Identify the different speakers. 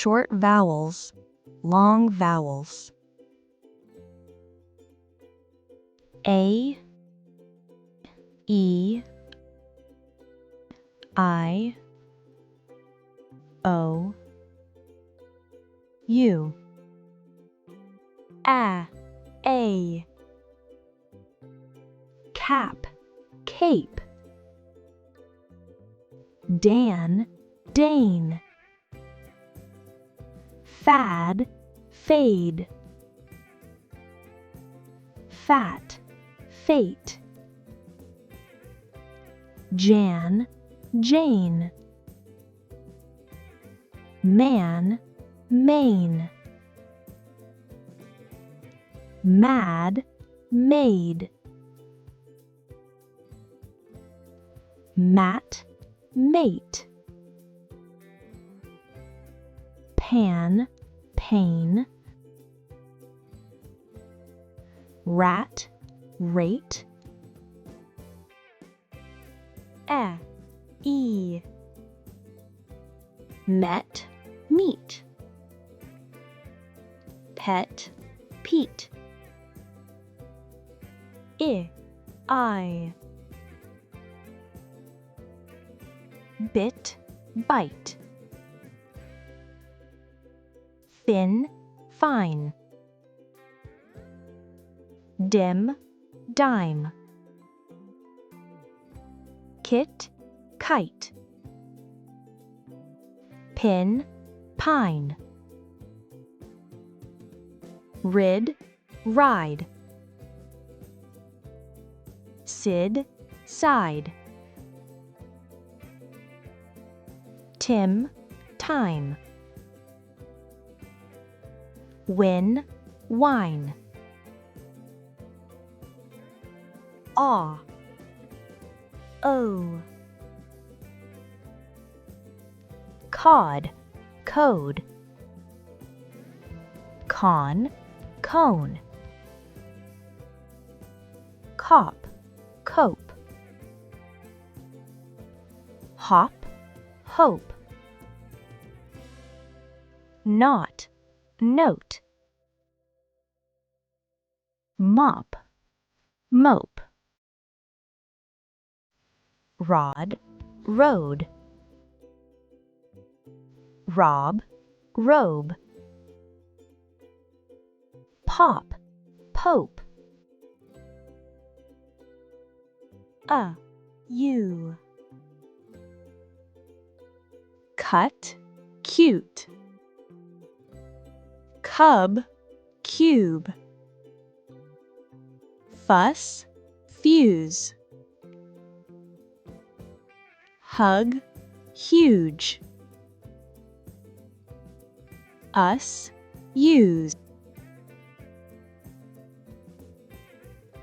Speaker 1: short vowels, long vowels. A, E, I, O, U. A, cap, cape. Dan, Dane. Fad, fade. Fat, fate. Jan, Jane. Man, main. Mad, made. Mat, mate. Pan, pain. Rat, rate. E. Met, meet. Pet, Pete. I. Bit, bite. Thin, fine. Dim, dime. Kit, kite. Pin, pine. Rid, ride. Sid, side. Tim, time. Win, wine. Aw, O. Cod, code. Con, cone. Cop, cope. Hop, hope. Knot, note. Mop, mope. Rod, road. Rob, robe. Pop, pope. U. Cut, cute. Cub, cube. Fuss, fuse. Hug, huge. Us, use.